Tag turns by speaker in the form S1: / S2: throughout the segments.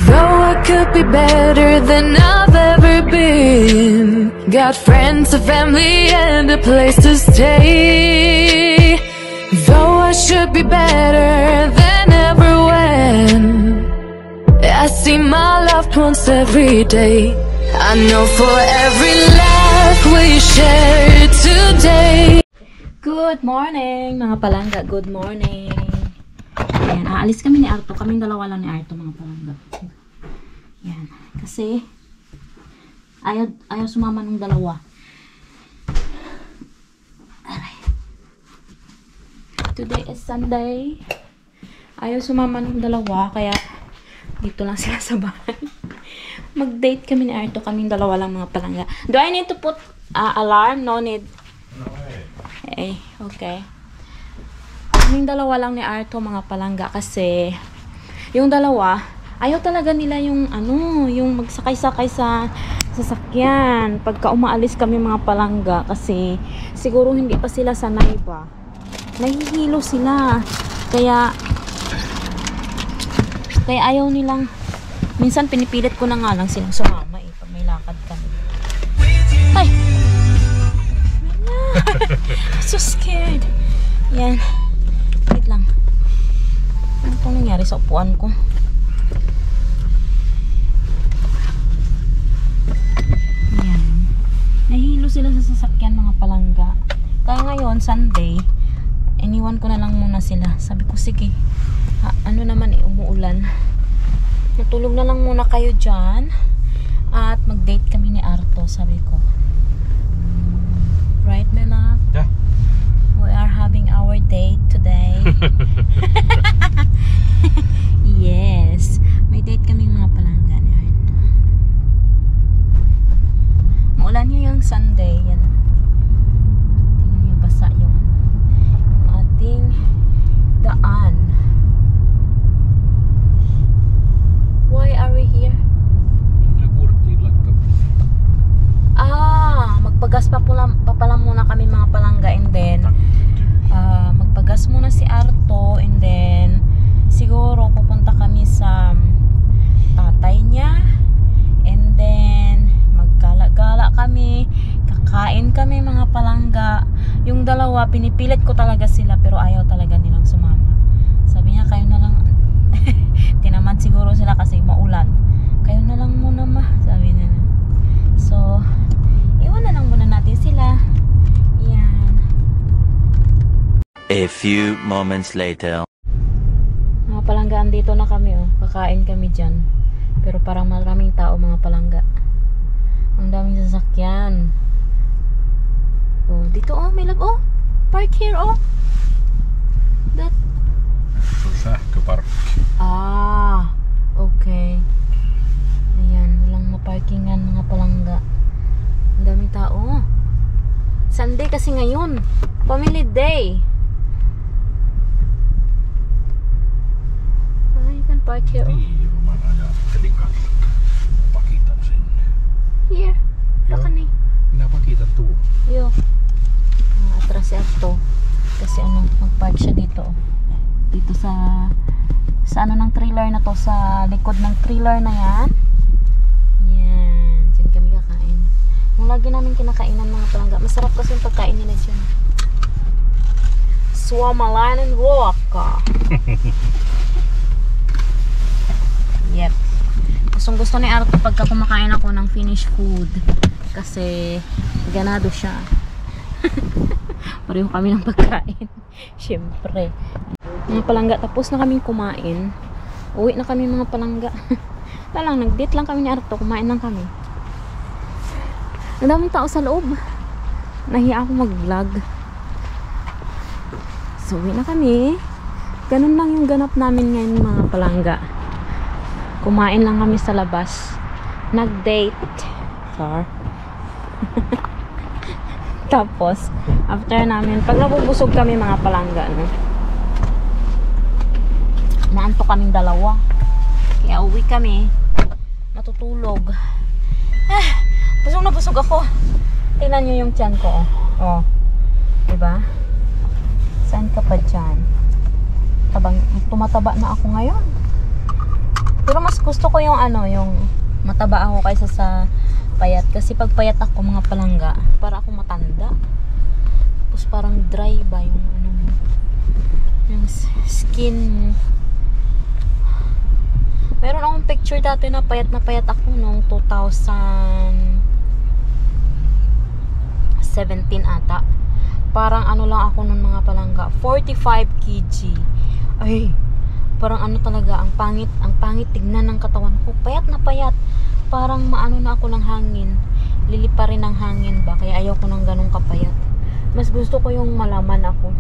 S1: Though I could be better than I've ever been. Got friends, a family, and a place to stay. Though I should be better than ever when I see my loved ones every day. I know for every laugh we share today.
S2: Good morning mga palangga, good morning. Ayan, aalis kami ni Arto. Kaming dalawa lang ni Arto mga palangga. Ayan, kasi ayaw sumama ng dalawa. Aray. Today is Sunday. Ayaw sumama ng dalawa, kaya dito lang sila sa bahay. Mag-date kami ni Arto. Kaming dalawa lang mga palangga. Do I need to put alarm? No need. Okay. Kaming dalawa lang ni Arto mga palangga kasi yung dalawa ayaw talaga nila yung yung magsakay-sakay sa sasakyan pagka umaalis kami mga palangga kasi siguro hindi pa sila sanay ba. Nahihilo sila. Kaya ayaw nilang, minsan pinipilit ko na nga lang silang sumama pag may lakad kami. Ay! So scared. Yan. Wait lang. Ano pong nangyari sa upuan ko? Yan. Nahihilo sila sa sasakyan mga palangga. Kaya ngayon, Sunday, iniwan ko na lang muna sila. Sabi ko, sige. Ano naman umuulan. Natulog na lang muna kayo dyan. At mag-date kami ni Arto, sabi ko. Right, my love?
S3: Yeah.
S2: We are having our date today. Yes. May date kami mga palangga ni Arto. Maulan niya yung Sunday. Yan. Tingnan niyo, basa yung ating daan. Why are we here? Magpagas pa pala muna kami mga palangga, and then magpagas muna si Arto, and then siguro pupunta kami sa tatay niya, and then maggala-gala kami, kakain kami mga palangga. Yung dalawa pinipilit ko talaga sila pero ayaw talaga nilang sumama. Sabi niya, kayo na lang. Tinamad siguro sila kasi maulan. Kayo na lang muna ma, sabi niya. So iwan na lang muna natin sila. Yan.
S4: A few moments later.
S2: Mga palangga, andito na kami kakain kami dyan. Pero parang maraming tao mga palangga. Ang daming sasakyan. Dito may lab park here That
S3: Sähköpark.
S2: Okay. Ayan, walang maparkingan mga palangga. Ang daming tao. Sunday kasi ngayon. Family day. You can park here. Here. Baka ni.
S3: Napakita to.
S2: Yo. Atras si Arto. Kasi mag-park siya dito. Dito sa ng trailer na to. Sa likod ng trailer na yan. Yan. Diyan kami kakain. Yung lagi namin kinakainan mga palangga. Masarap kasi yung pagkain nila dyan. Swamalan and Waka. Yep. Gusto ni Arto pagka kumakain ako ng Finnish food. Kasi ganado siya. Pareho kami ng pagkain. Siyempre. Mga palangga, tapos na kaming kumain. Uwi na kami mga palangga. Nag-date lang kami ni Arto. Kumain lang kami. Ang daming tao sa loob. Nahiya ako mag-vlog. So, uwi na kami. Ganun lang yung ganap namin ngayon mga palangga. Kumain lang kami sa labas. Nag-date. Tapos, after namin, pag nabubusog kami mga palangga, naantok kaming dalawa. Kaya uwi kami. Matutulog. Busog na busog ako. Tingnan nyo yung tiyan ko. Diba? Saan ka pa dyan? Tumataba na ako ngayon. Pero mas gusto ko yung ano, yung mataba ako kaysa sa payat. Kasi pag payat ako, mga palangga, para ako matanda. Tapos parang dry ba yung ano mo, yung skin mo. Meron akong picture dati na payat ako noong 2017 ata. Parang ano lang ako noon mga palangga, 45 kg. Ay, parang ano talaga, ang pangit tignan ng katawan ko. Payat na payat. Parang maano na ako ng hangin. Lilipa rin ng hangin ba? Kaya ayaw ko ng ganong kapayat. Mas gusto ko yung malaman ako.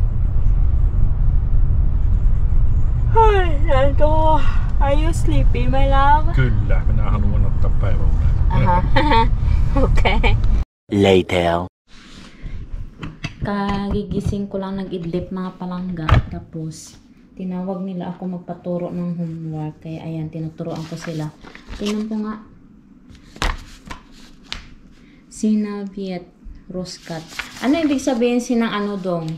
S2: Ay, ito. Are you sleepy, my love?
S3: Kyllä, minä haluan ottaa päiväunen.
S2: Aha. Okay.
S4: Later.
S2: Kagigising ko lang nag-idlip mga palangga. Tapos, tinawag nila ako magpaturo ng homework. Kaya ayan, tinuturoan ko sila. Tingnan ko nga. Sinaviet Roscat. Ano ibig sabihin sinang ano dong?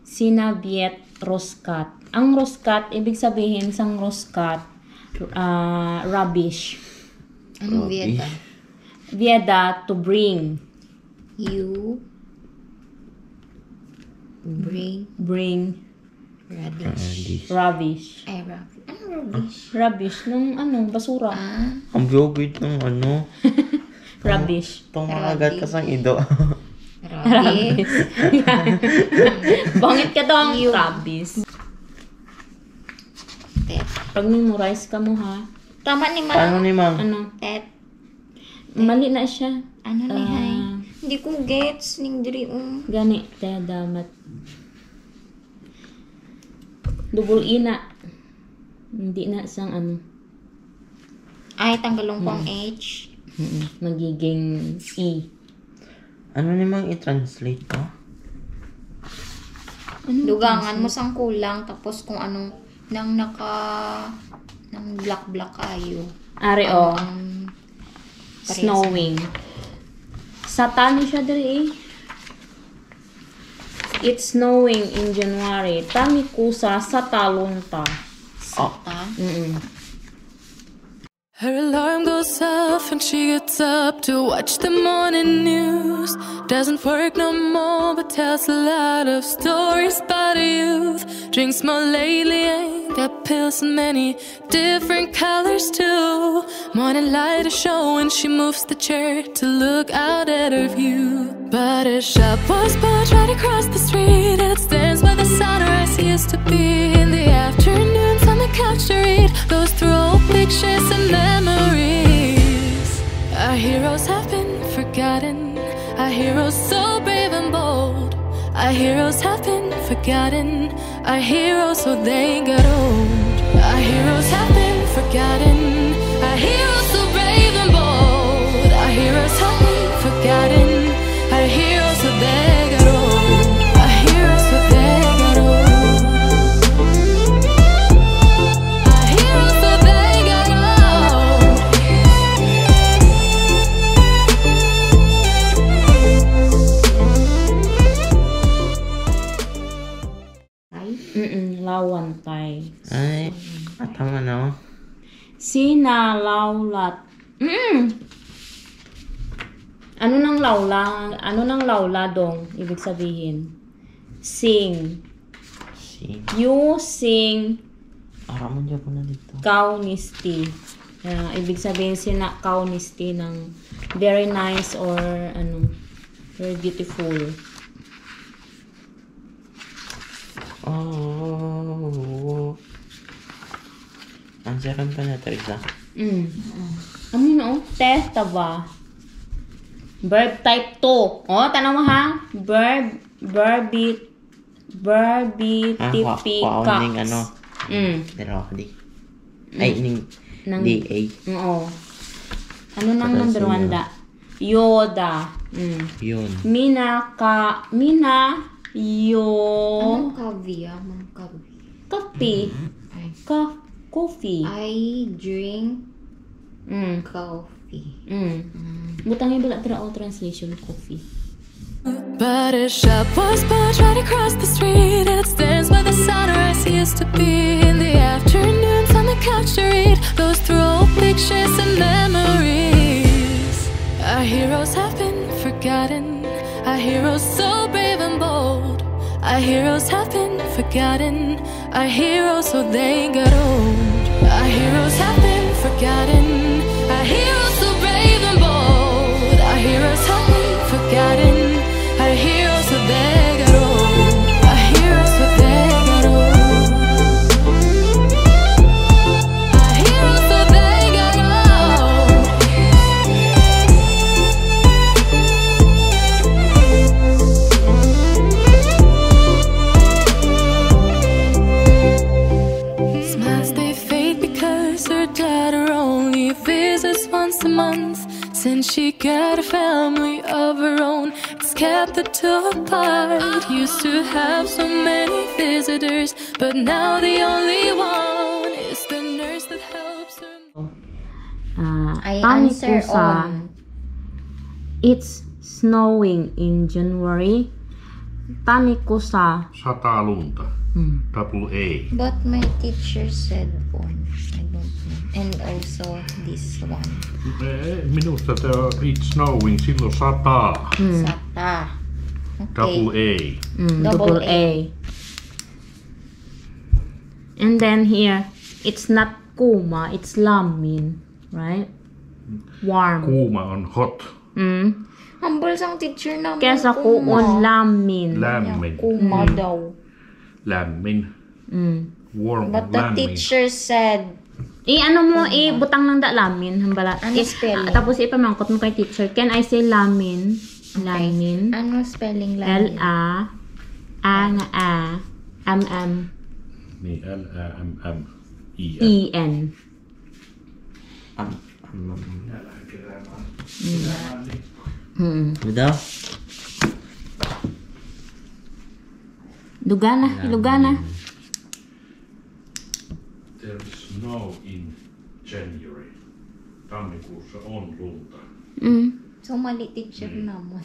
S2: Sinaviet Roscat. Ang Roscat, ibig sabihin sang Roscat, rubbish.
S5: Anong vieta?
S2: Vieda, to bring.
S5: You bring rubbish.
S2: Rubbish.
S5: Ay, rubbish. Anong rubbish?
S2: Rubbish, nung ano, basura.
S5: Ah,
S6: Ang biyogit ng ano.
S2: Rubbish.
S6: Tumakagat ka sa ido.
S5: rubbish.
S2: Bangit ka daw ang rubbish.
S5: Tet.
S2: Pag memorize ka mo ha.
S5: Tama ni
S6: Paano
S5: ma.
S6: ni Mang?
S2: Ano?
S5: Tet.
S2: Mali na siya.
S5: Ano ni hay? Hindi ko gets ning diri
S2: Gani, kaya damat. Double E na. Hindi na sang ano.
S5: Ay, tanggalong ko ang H.
S2: Magiging E.
S6: Ano ni Mang i-translate to?
S5: Dugangan mo sang kulang tapos kung anong nang black ayo.
S2: Ari
S5: Ano
S2: o.
S5: ang
S2: Snowing. Satani siya diri eh. It's snowing in January. Tami kusa sa talon ta.
S5: ta?
S1: Her alarm goes off and she gets up to watch the morning news. Doesn't work no more but tells a lot of stories about her youth. Drinks more lately, ain't got pills in many different colors too. Morning light is showing, she moves the chair to look out at her view. But her shop was built right across the street, and it stands by the sunrise he used to be. In the afternoons on the couch to read, goes through old pictures and memories. Our heroes have been forgotten, our heroes so brave and bold. Our heroes have been forgotten, our heroes so they got old. Our heroes have been forgotten, our heroes so brave and bold. Our heroes have been forgotten, our heroes so they got old. Our heroes so they got old. Our heroes so they got old.
S2: Lawantay.
S6: Ay, tama na.
S2: Sinalawlat. Ano nang lawla? Ano nang lawla dong? Ibig sabihin. Sing.
S6: Si.
S2: You sing
S6: Araman dyan po na dito.
S2: kaunisti. Ibig sabihin sina kaunisti ng very nice or ano, very beautiful.
S6: Oh. Answeran pa na, Teresa.
S2: Ano na oh? Testa ba? Verb type 2. Oh, tanong mo ha? Verbificax.
S6: Ning ano. Pero ako di. Ay, ning
S2: Nang-
S6: DA.
S2: Oo. Ano nang number 1 da? Yoda.
S6: Yun.
S5: Anong kavya? Anong kavya?
S2: Coffee.
S5: Ay.
S2: Coffee.
S5: I drink coffee.
S2: Butang yung bala tira o translation coffee.
S1: But his shop was built right across the street, and it stands by the sunrise he used to be. In the afternoons on the couch to read those through old pictures and memories. Our heroes have been forgotten, our heroes so brave and bold. Our heroes have been forgotten, our heroes so they got old. Our heroes have been forgotten, our heroes so brave and bold. Our heroes have been forgotten, our heroes so they got old. Our heroes so they got old. Our heroes so they got old. Smiles they fade because her daughter only visits once a month. Since she got a family of her own, it's kept the two apart. Used to have so many visitors, but now the only one is the nurse that helps her.
S5: I
S2: Tani
S5: answer
S2: Kusa.
S5: on.
S2: It's snowing in January. Tani Kusa.
S3: Sataa lunta. Double A.
S5: But my teacher said on. I don't know. And also this one.
S3: Minusta it's snowing, silloin sataa.
S5: Sata.
S3: Double
S5: Okay.
S3: A.
S2: Double A. And then here, it's not Kuma, it's Lamin, right? Warm.
S3: Kuuma on hot.
S5: Humble sang teacher naman.
S2: Kesa kuon Lamin.
S3: Lämmin.
S5: Kuma daw.
S3: Lämmin. Warm.
S5: But the
S3: lämmin.
S5: teacher said,
S2: Ano mo, butang ng da Lamin. Hambala.
S5: Ano spelling?
S2: Tapos ipamangkot mo kay teacher. Can I say Lamin? Lamin.
S5: ano spelling lang?
S2: L-A. A. M-M.
S3: Niin, L-A-M-M-I-N.
S2: E-N.
S6: Udah?
S2: Lugana. Lugana.
S3: There is snow in January. Tammikuussa on lunta.
S5: So, mali teacher naman.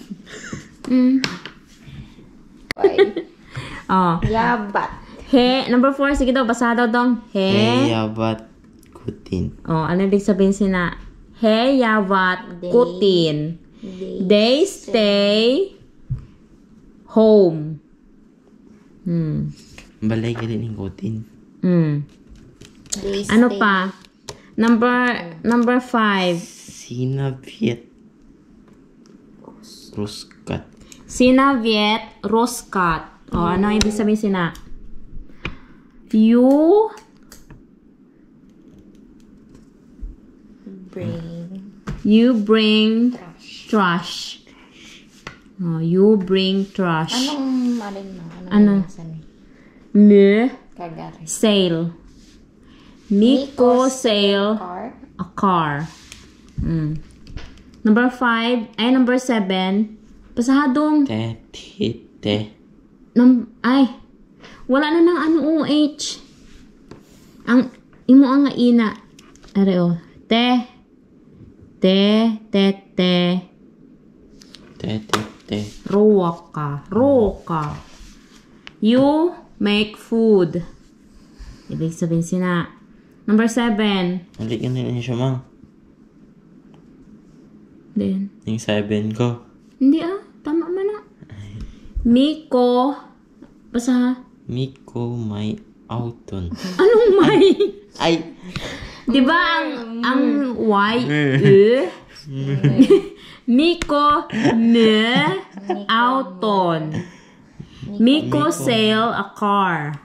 S2: Oh.
S5: Yabat.
S2: He. Number 4. Sige daw. Basa daw dong. He.
S6: Yabat kutin.
S2: Oh, ano ibig sabihin sina? He yavat kutin. They stay home.
S6: Balay ka din yung kutin.
S5: They
S2: Ano
S5: stay-
S2: pa? Number 5.
S6: Sinaviet. Ruskat.
S2: Sinaviet Roskat. Oh, ano ibig sabihin sina? You bring trash. Oh, you bring trash.
S5: Anong marin na?
S2: Ano?
S5: Nasan?
S2: Le
S5: Kagari.
S2: sail. Miko sail
S5: Car.
S2: a car. Number 5. Ay, number 7. Pasahadong.
S6: Te.
S2: Ay. Wala na ng ano OH. Ang imo ang ina. Areo. Te. Roka. You make food. Ibig sabihin sina. Number 7.
S6: Mali ka na siya, mang.
S2: Then.
S6: Yung 7 ko.
S2: Hindi tama man na. Miko. Basta.
S6: Miko may auton.
S2: Anong may?
S6: Ay!
S2: Di ba ang Y, Miko, auton. Miko sail a car.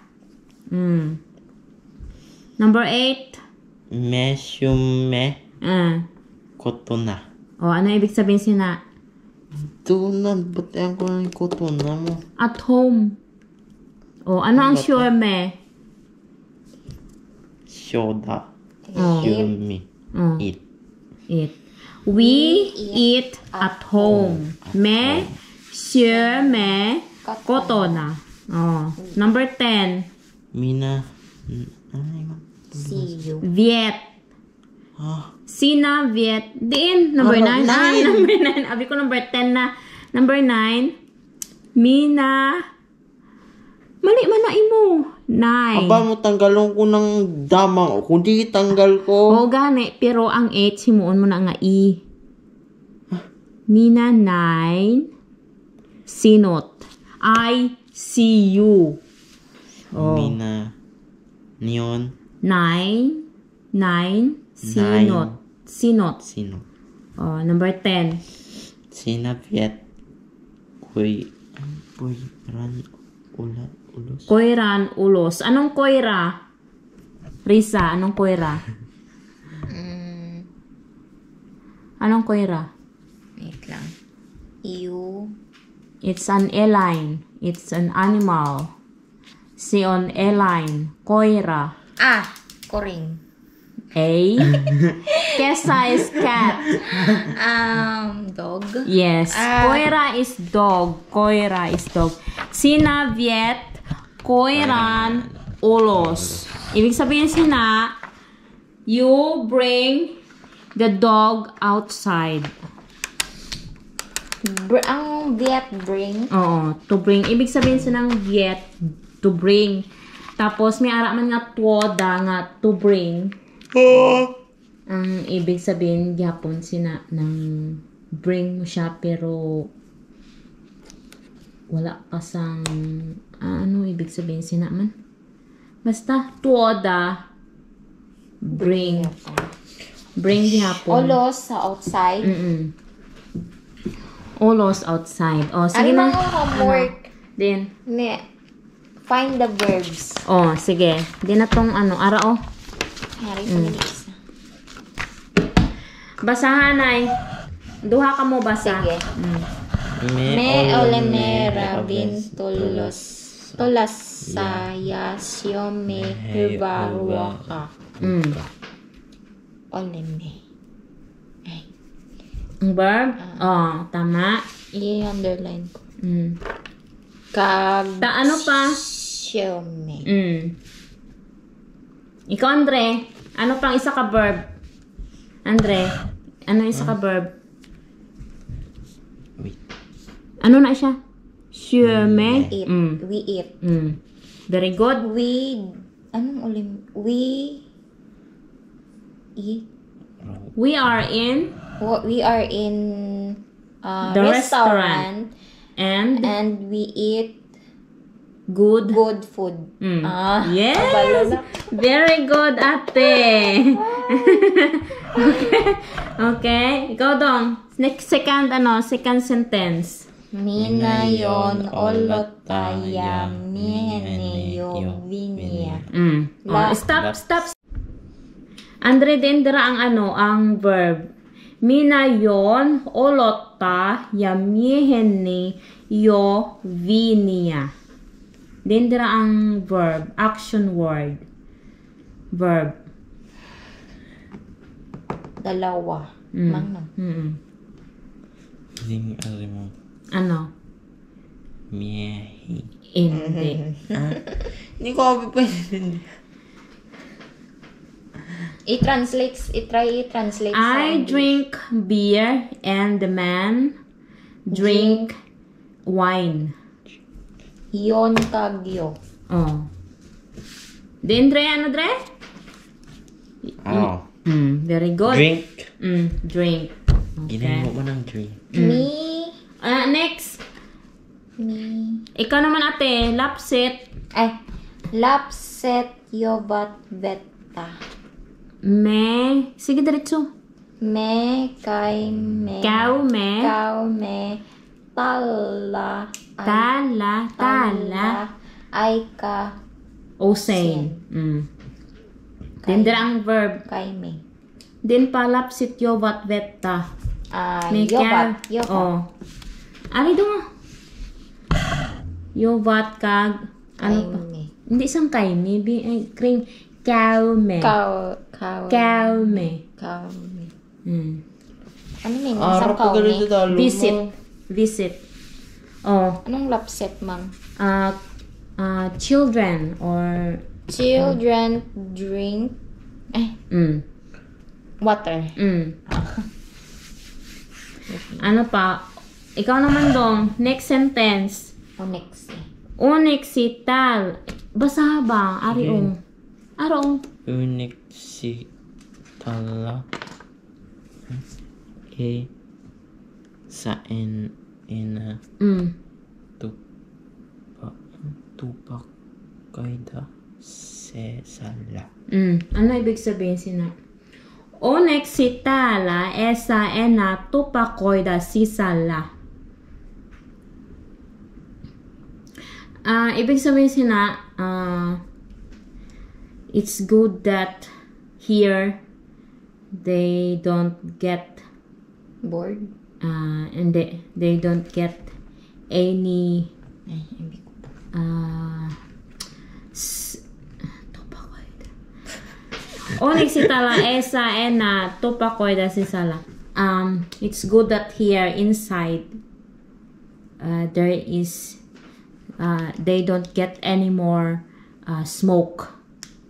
S2: Number 8.
S6: Mesyume kotona.
S2: Ano ibig sabihin sina?
S6: Tunad, ba't ko ng kotona mo?
S2: At home. Ano ang syume?
S6: Shoda.
S2: Oh.
S6: Yumi. Eat.
S2: We eat at home. Syume kotona. Number 10.
S6: Mina.
S5: See you.
S2: Viet. Sina Viet. Din. Number 9. Number 9. Abi ko number 10 na. Number 9. Mina Mali man na imo. Nine.
S6: Aba mo tanggalon ko ng damang. Kundi tanggal ko.
S2: Oo, gani. Pero ang 8, himuon mo na nga I. Mina, 9. Sinot. I see you. Oh.
S6: Mina. Neon.
S2: 9. Sinot. Sinot.
S6: Sino?
S2: Oh, number 10.
S6: Sinabiet. Kuy. Ran. Ulos.
S2: Koiran, ulos. Anong koira? Risa, anong koira? Anong koira?
S5: Wait lang. You.
S2: It's an eline. It's an animal. Si on eline. Koira.
S5: Koring.
S2: A. Kesa is cat.
S5: Dog.
S2: Yes. Koira is dog. Koira is dog. Sinaviet, koiran, ulos. Ibig sabihin sina, you bring the dog outside.
S5: Ang Viet bring.
S2: Oo, to bring. Ibig sabihin sinang viet, to bring. Tapos may ara man nga tuoda nga to bring. Ang ibig sabihin gyapon sina ng bring mo siya pero wala kasang ano ibig sabihin sina man. Basta tuoda bring. Bring gyapon.
S5: Olos sa outside.
S2: Olos outside. O, sige
S5: Ano
S2: na.
S5: mga homework?
S2: Din.
S5: Find the verbs.
S2: O, sige. Di na tong ano. Ara o.
S5: Hari sa minutes.
S2: Basahan ay. Duha ka mo basa.
S5: Sige. Me oleme rabin tulas saya siome hirbaruaka. Oleme.
S2: Ang verb? Tama.
S5: I-underline ko.
S2: Ano pa?
S5: Siome.
S2: Ikaw, Andre. Ano pang isa ka verb? Andre. Ano isa ka verb?
S6: Wait.
S2: Ano na siya? Siome.
S5: Eat. We eat.
S2: Very good.
S5: Anong ulim? We eat.
S2: We are in
S5: We are in
S2: the restaurant. And
S5: we eat
S2: good
S5: food.
S2: Yes!
S5: Balala.
S2: Very good, ate! Okay. Ikaw dong. Second sentence.
S5: Mina yon olotaya mihene yung vinia.
S2: Stop. Andre, din dira ang verb. Mina yon olota yamihene yo vinia. Din dira ang verb, action word. Verb.
S5: Dalawa. Mangno.
S6: Hindi mo.
S2: Ano?
S6: Miyahi.
S2: Hindi.
S6: Hindi ko abi pa yun.
S5: I-try i-translate.
S2: I drink beer and the man drink wine.
S5: Yon kagyo.
S2: Oh. Din Dre, ano Dre? Very good.
S6: Drink.
S2: Drink. Okay.
S6: Ginagawa mo ng drink.
S2: Next. Ikaw naman ate, lapsit.
S5: Lapset yobat beta.
S2: Sige diretso.
S5: Kay me.
S2: Kau me.
S5: Tala. Ay ka.
S2: Osain. Din dira ang verb.
S5: Kay me.
S2: Din pa lapsit yobat vetta.
S5: Yobat.
S2: Oh. Ari do mo. Yobat kag ano pa? Hindi isang kay me. Kring kau me. Kau me.
S5: Ano may isang kau me?
S2: Visit. Oh.
S5: Anong lapset, ma'am?
S2: Children or
S5: Children drink water.
S2: Ano pa? Ikaw naman dong. Next sentence.
S5: Next.
S2: Unexital. Basa ba? Ari o. Aro.
S6: Unexitala. Sa ina. Tupak kaida sesala.
S2: Ano ibig sabihin sina? Onexitala esa ena tupakoida sisala. Ibig sabihin sina, it's good that here they don't get
S5: Bored.
S2: and they don't get any Onexitala esa ena tupakoida sisala. It's good that here inside there is they don't get any more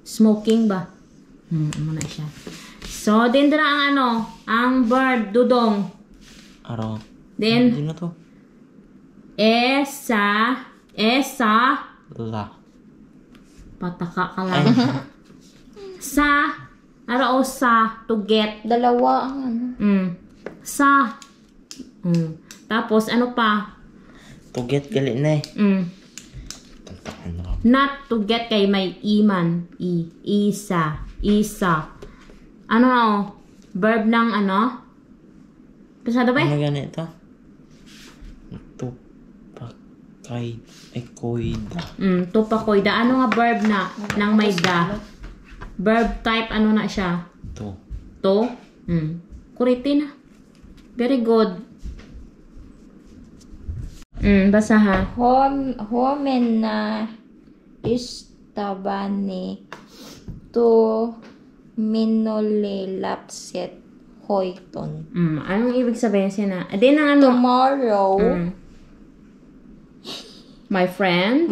S2: smoking ba? Muna siya. So, din dira ang ang verb dudong.
S6: Aro.
S2: Then
S6: Sino to?
S2: esa
S6: La.
S2: pataka ka lang. Sa o sa to get.
S5: Dalawa ang
S2: Sa. Tapos ano pa?
S6: To get gali na eh. Tantaan na.
S2: Not to get kay may iman. Isa. Ano verb ng Pasado ba?
S6: Ano ganito? Tupakay koida.
S2: Tupakoida. Ano nga verb na nang may da? Verb type ano na siya? To? Kuriti na. Very good. Basa ha.
S5: Homen na istabani to minolelapset hoiton.
S2: Anong ibig sabihin siya na? Din ang
S5: Tomorrow,
S2: my friend,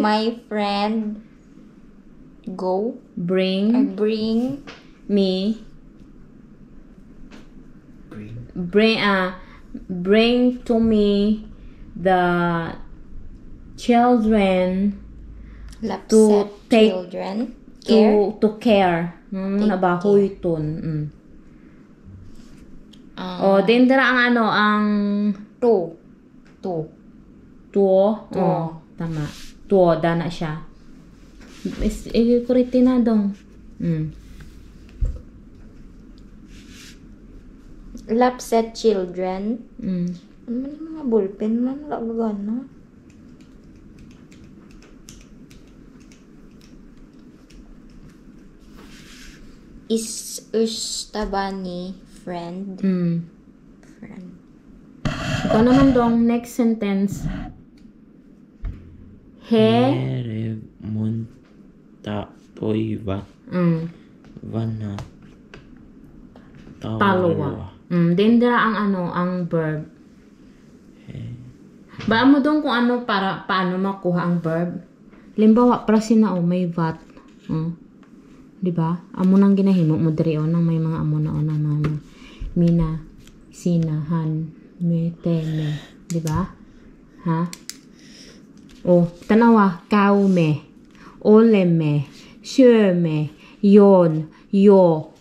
S5: go
S2: bring me bring to me the children
S5: lapset
S2: to take
S5: children care.
S2: to care. Nabahoy ton. Din dira ang ang
S5: To.
S2: Tama. Tuo da na siya. Kuriti na dong.
S5: Lapset children. Ano man yung mga ballpen na nalagagan na? Istabani friend.
S2: Ikaw naman dong, next sentence.
S6: Mere munta toiva. Vana.
S2: Talowa. Then dira ang ang verb. Ba mo dong kung paano makuha ang verb. Limbawa, prasin na may vat. Di ba? Amo nang ginahimo mo diri nang may mga amo na mga mina, sina, han, me, teme. Di ba? Ha? Tanawa, kaume, oleme, syeme, yon, yo.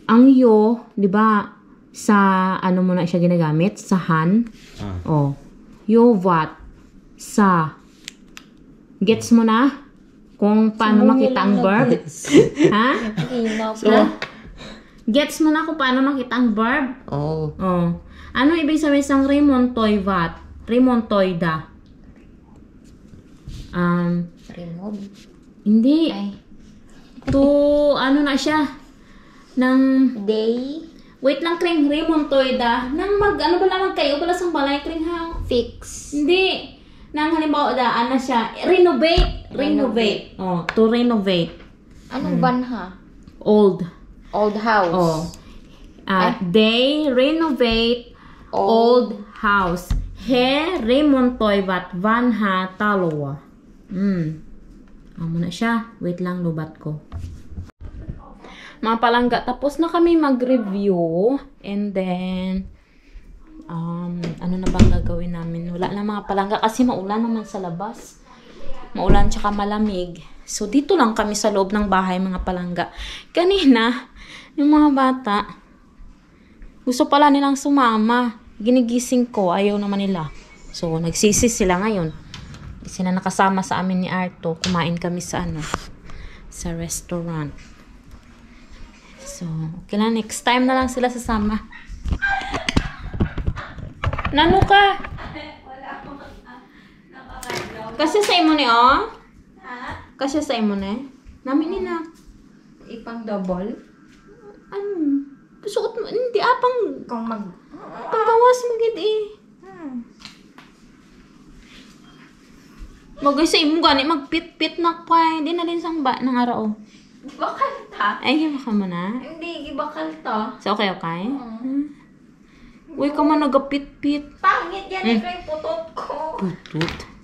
S2: Ang yo, di ba, sa mo na siya ginagamit? Sa han. Yo, what? Sa. Gets mo na? Kung paano makita ang verb? Ha? Gets mo na kung paano makita ang verb? Ano ibig sabihin sang remontoivat? Remontoida.
S5: Remove.
S2: Hindi. To, na siya? Nang
S5: Day.
S2: Wait lang, Kring. Remontoida. Nang ba lang kayo? Pala sang balay, Kring, ha?
S5: Fix.
S2: Hindi. Nang halimbawa, na siya. Renovate. To renovate.
S5: Anong banha?
S2: Old
S5: house.
S2: They renovate old house. He remontoivat vanha talowa. Amo na siya. Wait lang, lubat ko. Mga palangga, tapos na kami mag-review. And then, ano na bang gagawin namin? Wala na mga palangga kasi maulan naman sa labas. Maulan tsaka malamig. So, dito lang kami sa loob ng bahay, mga palangga. Kanina, yung mga bata, gusto pala nilang sumama. Ginigising ko, ayaw naman nila. So, nagsisi sila ngayon. Sila nakasama sa amin ni Arto. Kumain kami sa sa restaurant. So, okay lang. Next time na lang sila sasama. Nano ka? Kasi sa imo ni, oh? Kasi sa imo ni? Namin ni na.
S5: Ipang double?
S2: Ano? Suot mo. Hindi, pang...
S5: Kung
S2: Pagbawas mo gid eh. Magay sa imo gani magpit-pit na pa. Hindi na din sang ba ng araw.
S5: Bakal ta?
S2: Ay, giba ka mo na.
S5: Hindi, gibakal ta.
S2: So, okay? Uy, ka man nagapit-pit.
S5: Pangit yan, ikaw yung putot ko.
S2: Putut.